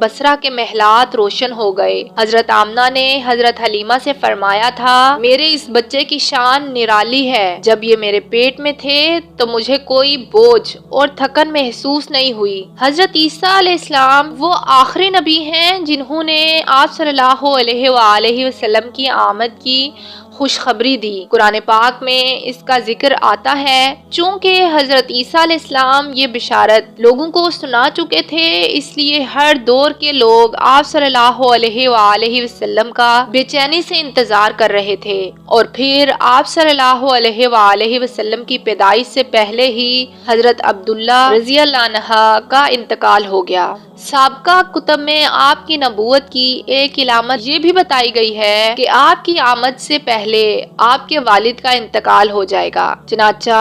بصرہ کے محلات روشن ہو گئے۔ حضرت آمنہ نے حضرت حلیمہ سے فرمایا تھا، میرے اس بچے کی شان نرالی ہے، جب یہ میرے پیٹ میں تھے تو مجھے کوئی بوجھ اور تھکن محسوس نہیں ہوئی۔ حضرت عیسیٰ علیہ السلام وہ آخری نبی ہیں جنہوں نے آپ صلی اللہ علیہ وآلہ وسلم کی آمد کی خوشخبری دی۔ قرآن پاک میں اس کا ذکر آتا ہے، چونکہ حضرت عیسیٰ علیہ السلام یہ بشارت لوگوں کو سنا چکے تھے، اس لیے ہر دور کے لوگ آپ صلی اللہ علیہ وآلہ وسلم کا بے چینی سے انتظار کر رہے تھے۔ اور پھر آپ صلی اللہ علیہ وآلہ وسلم کی پیدائش سے پہلے ہی حضرت عبداللہ رضی اللہ عنہ کا انتقال ہو گیا۔ سابقہ کتب میں آپ کی نبوت کی ایک علامت یہ بھی بتائی گئی ہے کہ آپ کی آمد سے پہلے آپ کے والد کا انتقال ہو جائے گا۔ چنانچہ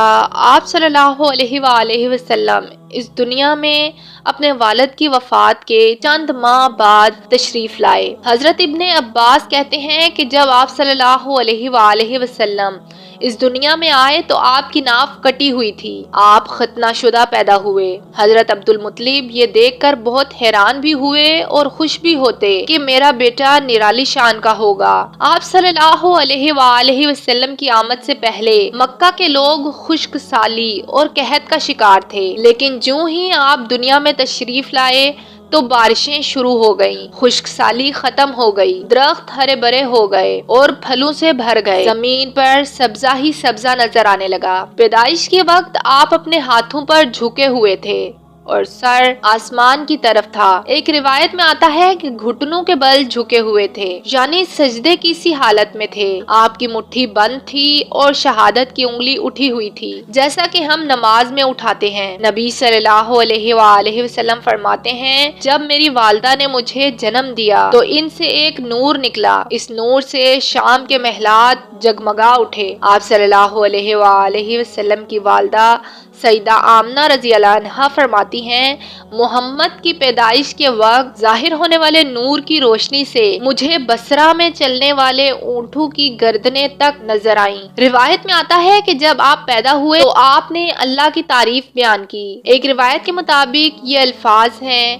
آپ صلی اللہ علیہ وآلہ وسلم اس دنیا میں اپنے والد کی وفات کے چند ماہ بعد تشریف لائے۔ حضرت ابن عباس کہتے ہیں کہ جب آپ صلی اللہ علیہ وآلہ وسلم اس دنیا میں آئے تو آپ کی ناف کٹی ہوئی تھی، آپ ختنہ شدہ پیدا ہوئے۔ حضرت عبد المطلب یہ دیکھ کر بہت حیران بھی ہوئے اور خوش بھی ہوتے کہ میرا بیٹا نرالی شان کا ہوگا۔ آپ صلی اللہ علیہ وآلہ وسلم کی آمد سے پہلے مکہ کے لوگ خشک سالی اور قحط کا شکار تھے، لیکن جوں ہی آپ دنیا میں تشریف لائے تو بارشیں شروع ہو گئیں، خشک سالی ختم ہو گئی، درخت ہرے بھرے ہو گئے اور پھلوں سے بھر گئے، زمین پر سبزہ ہی سبزہ نظر آنے لگا۔ پیدائش کے وقت آپ اپنے ہاتھوں پر جھکے ہوئے تھے اور سر آسمان کی طرف تھا۔ ایک روایت میں آتا ہے کہ گھٹنوں کے بل جھکے ہوئے تھے، یعنی سجدے کی سی حالت میں تھے۔ آپ کی مٹھی بند تھی اور شہادت کی انگلی اٹھی ہوئی تھی، جیسا کہ ہم نماز میں اٹھاتے ہیں۔ نبی صلی اللہ علیہ وآلہ وسلم فرماتے ہیں، جب میری والدہ نے مجھے جنم دیا تو ان سے ایک نور نکلا، اس نور سے شام کے محلات جگمگا اٹھے۔ آپ صلی اللہ علیہ وآلہ وسلم کی والدہ سیدہ آمنہ رضی اللہ عنہا فرماتی ہیں، محمد کی پیدائش کے وقت ظاہر ہونے والے نور کی روشنی سے مجھے بصرہ میں چلنے والے اونٹوں کی گردنیں تک نظر آئیں۔ روایت میں آتا ہے کہ جب آپ پیدا ہوئے تو آپ نے اللہ کی تعریف بیان کی۔ ایک روایت کے مطابق یہ الفاظ ہیں،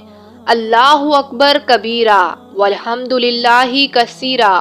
اللہ اکبر کبیرہ والحمد للہ کثیرہ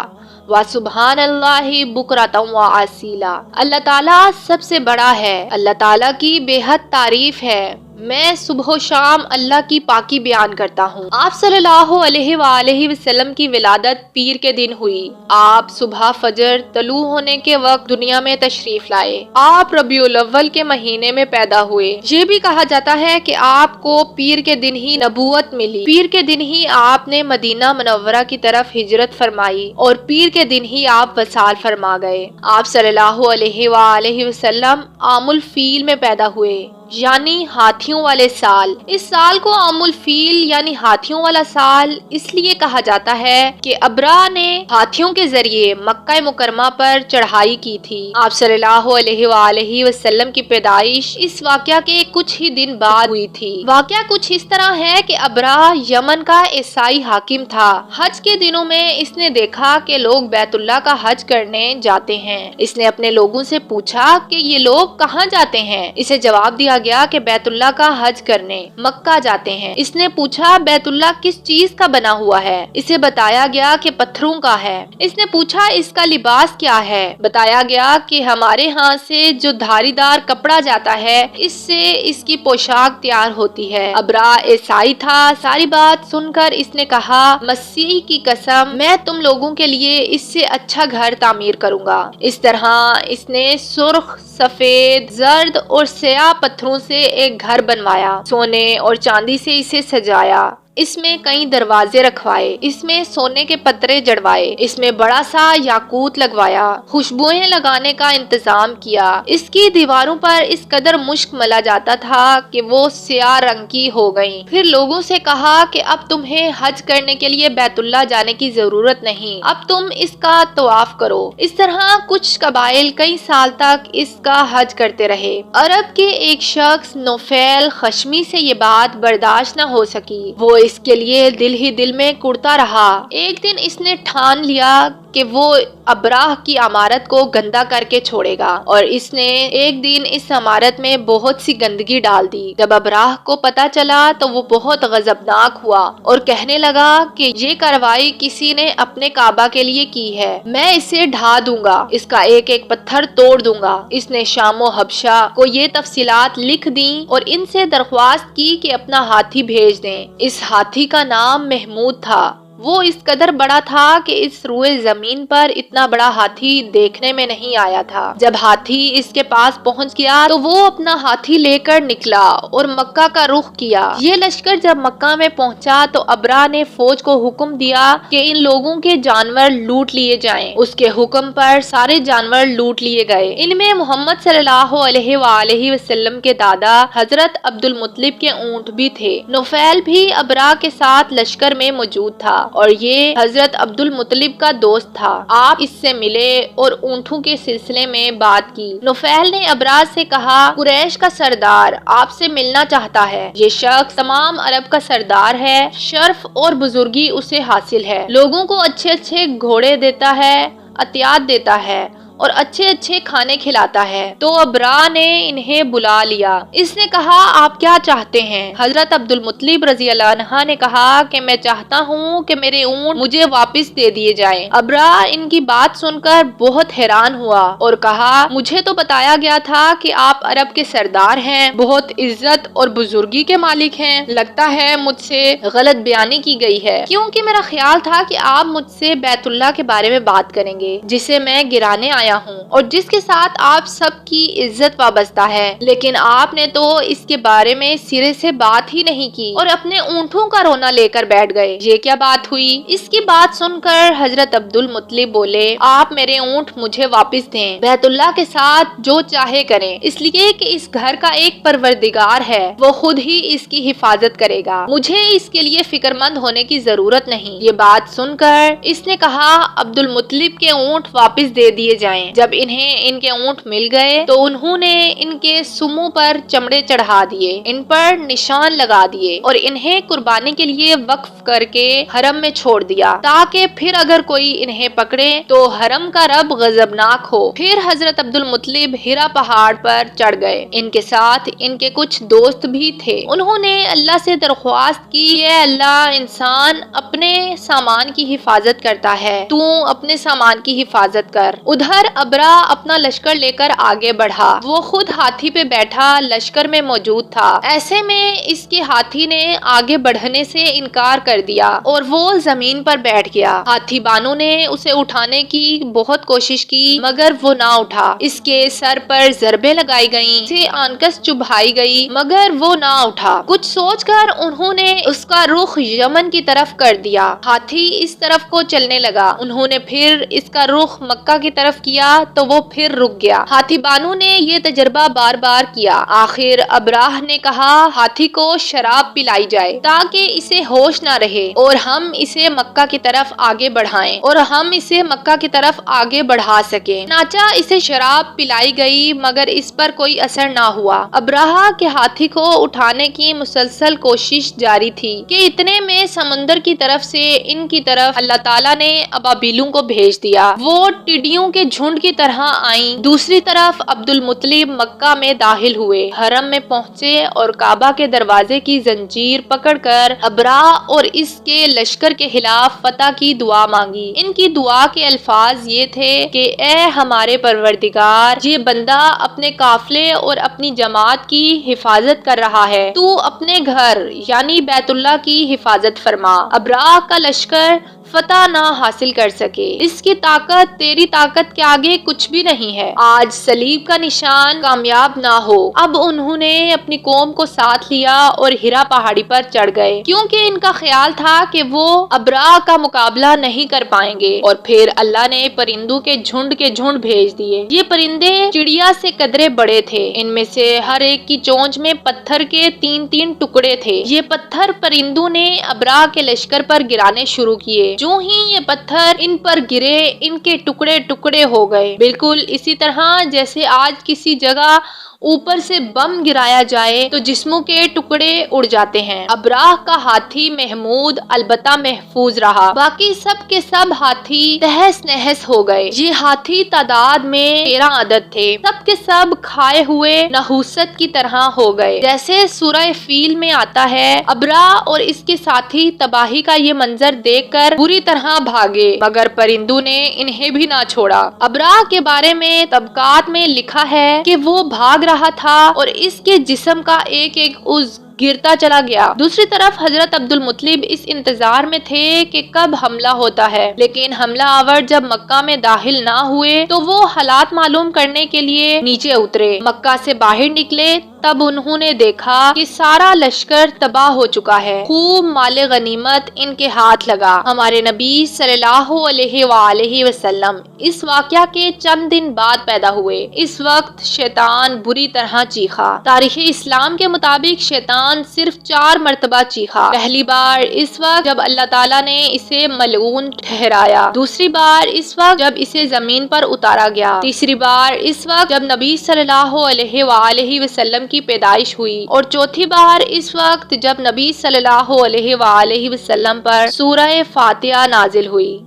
وسبحان اللہ بکرۃ واسیلا۔ اللہ تعالیٰ سب سے بڑا ہے، اللہ تعالیٰ کی بے حد تعریف ہے، میں صبح و شام اللہ کی پاکی بیان کرتا ہوں۔ آپ صلی اللہ علیہ وآلہ وسلم کی ولادت پیر کے دن ہوئی۔ آپ صبح فجر طلوع ہونے کے وقت دنیا میں تشریف لائے۔ آپ ربیع الاول کے مہینے میں پیدا ہوئے۔ یہ بھی کہا جاتا ہے کہ آپ کو پیر کے دن ہی نبوت ملی، پیر کے دن ہی آپ نے مدینہ منورہ کی طرف ہجرت فرمائی اور پیر کے دن ہی آپ وصال فرما گئے۔ آپ صلی اللہ علیہ وآلہ وسلم عام الفیل میں پیدا ہوئے، یعنی ہاتھیوں والے سال۔ اس سال کو عام الفیل یعنی ہاتھیوں والا سال اس لیے کہا جاتا ہے کہ ابرہہ نے ہاتھیوں کے ذریعے مکہ مکرمہ پر چڑھائی کی تھی۔ آپ صلی اللہ علیہ وآلہ وسلم کی پیدائش اس واقعہ کے کچھ ہی دن بعد ہوئی تھی۔ واقعہ کچھ اس طرح ہے کہ ابرہہ یمن کا عیسائی حاکم تھا۔ حج کے دنوں میں اس نے دیکھا کہ لوگ بیت اللہ کا حج کرنے جاتے ہیں۔ اس نے اپنے لوگوں سے پوچھا کہ یہ لوگ کہاں جاتے ہیں؟ اسے جواب دیا گیا کہ بیت اللہ کا حج کرنے مکہ جاتے ہیں۔ اس نے پوچھا بیت اللہ کس چیز کا بنا ہوا ہے؟ اسے بتایا گیا کہ پتھروں کا ہے۔ اس نے پوچھا اس کا لباس کیا ہے؟ بتایا گیا کہ ہمارے ہاں سے جو دھاری دار کپڑا جاتا ہے اس سے اس کی پوشاک تیار ہوتی ہے۔ ابرہہ عیسائی تھا۔ ساری بات سن کر اس نے کہا، مسیح کی قسم میں تم لوگوں کے لیے اس سے اچھا گھر تعمیر کروں گا۔ اس طرح اس نے سرخ، سفید، زرد اور سیاہ پتھروں سے ایک گھر بنوایا، سونے اور چاندی سے اسے سجایا، اس میں کئی دروازے رکھوائے، اس میں سونے کے پترے جڑوائے، اس میں بڑا سا یاقوت لگوایا، خوشبوئیں لگانے کا انتظام کیا۔ اس کی دیواروں پر اس قدر مشک ملا جاتا تھا کہ وہ سیاہ رنگ کی ہو گئیں۔ پھر لوگوں سے کہا کہ اب تمہیں حج کرنے کے لیے بیت اللہ جانے کی ضرورت نہیں، اب تم اس کا طواف کرو۔ اس طرح کچھ قبائل کئی سال تک اس کا حج کرتے رہے۔ عرب کے ایک شخص نوفیل خشمی سے یہ بات برداشت نہ ہو سکی، وہ اس کے لیے دل ہی دل میں کڑتا رہا۔ ایک دن اس نے ٹھان لیا کہ وہ ابراہ کی عمارت کو گندا کر کے چھوڑے گا، اور اس نے ایک دن اس عمارت میں بہت سی گندگی ڈال دی۔ جب ابراہ کو پتا چلا تو وہ بہت غضبناک ہوا اور کہنے لگا کہ یہ کارروائی کسی نے اپنے کعبہ کے لیے کی ہے، میں اسے ڈھا دوں گا، اس کا ایک ایک پتھر توڑ دوں گا۔ اس نے شام و حبشہ کو یہ تفصیلات لکھ دیں اور ان سے درخواست کی کہ اپنا ہاتھی بھیج دیں۔ اس ہاتھی کا نام محمود تھا۔ وہ اس قدر بڑا تھا کہ اس روئے زمین پر اتنا بڑا ہاتھی دیکھنے میں نہیں آیا تھا۔ جب ہاتھی اس کے پاس پہنچ گیا تو وہ اپنا ہاتھی لے کر نکلا اور مکہ کا رخ کیا۔ یہ لشکر جب مکہ میں پہنچا تو ابراہ نے فوج کو حکم دیا کہ ان لوگوں کے جانور لوٹ لیے جائیں۔ اس کے حکم پر سارے جانور لوٹ لیے گئے۔ ان میں محمد صلی اللہ علیہ وآلہ وسلم کے دادا حضرت عبد المطلب کے اونٹ بھی تھے۔ نوفیل بھی ابراہ کے ساتھ لشکر میں موجود تھا اور یہ حضرت عبد المطلب کا دوست تھا۔ آپ اس سے ملے اور اونٹوں کے سلسلے میں بات کی۔ نوفیل نے ابراہ سے کہا، قریش کا سردار آپ سے ملنا چاہتا ہے۔ یہ شخص تمام عرب کا سردار ہے، شرف اور بزرگی اسے حاصل ہے، لوگوں کو اچھے اچھے گھوڑے دیتا ہے، عطیات دیتا ہے اور اچھے اچھے کھانے کھلاتا ہے۔ تو ابراہ نے انہیں بلا لیا۔ اس نے کہا، آپ کیا چاہتے ہیں؟ حضرت عبد المطلب رضی اللہ عنہ نے کہا کہ میں چاہتا ہوں کہ میرے اونٹ مجھے واپس دے دیے جائیں۔ ابراہ ان کی بات سن کر بہت حیران ہوا اور کہا، مجھے تو بتایا گیا تھا کہ آپ عرب کے سردار ہیں، بہت عزت اور بزرگی کے مالک ہیں، لگتا ہے مجھ سے غلط بیانی کی گئی ہے، کیونکہ میرا خیال تھا کہ آپ مجھ سے بیت اللہ کے بارے میں بات کریں گے، جسے میں گرانے آیا ہوں اور جس کے ساتھ آپ سب کی عزت وابستہ ہے، لیکن آپ نے تو اس کے بارے میں سرے سے بات ہی نہیں کی اور اپنے اونٹوں کا رونا لے کر بیٹھ گئے۔ یہ کیا بات ہوئی؟ اس کی بات سن کر حضرت عبد المطلب بولے، آپ میرے اونٹ مجھے واپس دیں، بیت اللہ کے ساتھ جو چاہے کریں، اس لیے کہ اس گھر کا ایک پروردگار ہے، وہ خود ہی اس کی حفاظت کرے گا، مجھے اس کے لیے فکر مند ہونے کی ضرورت نہیں۔ یہ بات سن کر اس نے کہا، عبد المطلب کے اونٹ واپس دے دیے جائیں۔ جب انہیں ان کے اونٹ مل گئے تو انہوں نے ان کے سموں پر چمڑے چڑھا دیے، ان پر نشان لگا دیے اور انہیں قربانی کے لیے وقف کر کے حرم میں چھوڑ دیا، تاکہ پھر اگر کوئی انہیں پکڑے تو حرم کا رب غضبناک ہو۔ پھر حضرت عبد المطلب ہرا پہاڑ پر چڑھ گئے۔ ان کے ساتھ ان کے کچھ دوست بھی تھے۔ انہوں نے اللہ سے درخواست کی، اے اللہ، انسان اپنے سامان کی حفاظت کرتا ہے، تو اپنے سامان کی حفاظت کر۔ ادھر ابراہ اپنا لشکر لے کر آگے بڑھا۔ وہ خود ہاتھی پہ بیٹھا لشکر میں موجود تھا۔ ایسے میں اس کے ہاتھی نے آگے بڑھنے سے انکار کر دیا اور وہ زمین پر بیٹھ گیا۔ ہاتھی بانو نے اسے اٹھانے کی بہت کوشش کی مگر وہ نہ اٹھا۔ اس کے سر پر ضربیں لگائی گئیں، اسے آنکس چبھائی گئی مگر وہ نہ اٹھا۔ کچھ سوچ کر انہوں نے اس کا رخ یمن کی طرف کر دیا۔ ہاتھی اس طرف کو چلنے لگا۔ انہوں نے پھر اس کا رخ مکہ کی طرف کیا تو وہ پھر رک گیا۔ ہاتھی بانو نے یہ تجربہ بار بار کیا۔ آخر ابراہ نے کہا، ہاتھی کو شراب پلائی جائے تاکہ اسے ہوش نہ رہے اور ہم اسے مکہ کی طرف آگے بڑھائیں اور ہم اسے مکہ کی طرف آگے بڑھا سکیں۔ چنانچہ اسے شراب پلائی گئی مگر اس پر کوئی اثر نہ ہوا۔ ابراہ کے ہاتھی کو اٹھانے کی مسلسل کوشش جاری تھی کہ اتنے میں سمندر کی طرف سے ان کی طرف اللہ تعالیٰ نے ابابیلوں کو بھیج دیا۔ وہ ٹڈیوں کے جھنڈ کی طرح آئیں۔ دوسری طرف عبد المطلب مکہ میں داخل ہوئے، حرم میں پہنچے اور کعبہ کے دروازے کی زنجیر پکڑ کر ابراہ اور اس کے لشکر کے خلاف فتح کی دعا مانگی۔ ان کی دعا کے الفاظ یہ تھے کہ اے ہمارے پروردگار، یہ بندہ اپنے قافلے اور اپنی جماعت کی حفاظت کر رہا ہے، تو اپنے گھر یعنی بیت اللہ کی حفاظت فرما۔ ابراہ کا لشکر فتح نہ حاصل کر سکے، اس کی طاقت تیری طاقت کے آگے کچھ بھی نہیں ہے۔ آج صلیب کا نشان کامیاب نہ ہو۔ اب انہوں نے اپنی قوم کو ساتھ لیا اور ہرا پہاڑی پر چڑھ گئے، کیونکہ ان کا خیال تھا کہ وہ ابراہ کا مقابلہ نہیں کر پائیں گے۔ اور پھر اللہ نے پرندوں کے جھنڈ بھیج دیے۔ یہ پرندے چڑیا سے قدرے بڑے تھے، ان میں سے ہر ایک کی چونچ میں پتھر کے 3 ٹکڑے تھے۔ یہ پتھر پرندوں نے ابراہ کے لشکر پر گرانے شروع کیے۔ جو ہی یہ پتھر ان پر گرے، ان کے ٹکڑے ٹکڑے ہو گئے، بالکل اسی طرح جیسے آج کسی جگہ اوپر سے بم گرایا جائے تو جسموں کے ٹکڑے اڑ جاتے ہیں۔ ابراہ کا ہاتھی محمود البتہ محفوظ رہا، باقی سب کے سب ہاتھی تہس نہس ہو گئے۔ یہ ہاتھی تعداد میں 13 عدد تھے، سب کے سب کھائے ہوئے نحوست کی طرح ہو گئے۔ جیسے سورہ فیل میں آتا ہے، ابراہ اور اس کے ساتھی تباہی کا یہ منظر دیکھ کر بری طرح بھاگے، مگر پرندوں نے انہیں بھی نہ چھوڑا۔ ابراہ کے بارے میں طبقات میں لکھا ہے کہ وہ بھاگ رہا تھا اور اس کے جسم کا ایک ایک عضو گرتا چلا گیا۔ دوسری طرف حضرت عبد المطلب اس انتظار میں تھے کہ کب حملہ ہوتا ہے، لیکن حملہ آور جب مکہ میں داخل نہ ہوئے تو وہ حالات معلوم کرنے کے لیے نیچے اترے۔ مکہ سے باہر نکلے تب انہوں نے دیکھا کہ سارا لشکر تباہ ہو چکا ہے، خوب مال غنیمت ان کے ہاتھ لگا۔ ہمارے نبی صلی اللہ علیہ وآلہ وسلم اس واقعہ کے چند دن بعد پیدا ہوئے۔ اس وقت شیطان بری طرح چیخا۔ تاریخ اسلام کے مطابق شیطان صرف 4 مرتبہ چیخا۔ پہلی بار اس وقت جب اللہ تعالیٰ نے اسے ملعون ٹھہرایا، دوسری بار اس وقت جب اسے زمین پر اتارا گیا، تیسری بار اس وقت جب نبی صلی اللہ علیہ وآلہ وسلم کی پیدائش ہوئی، اور چوتھی بار اس وقت جب نبی صلی اللہ علیہ وآلہ وسلم پر سورہ فاتحہ نازل ہوئی۔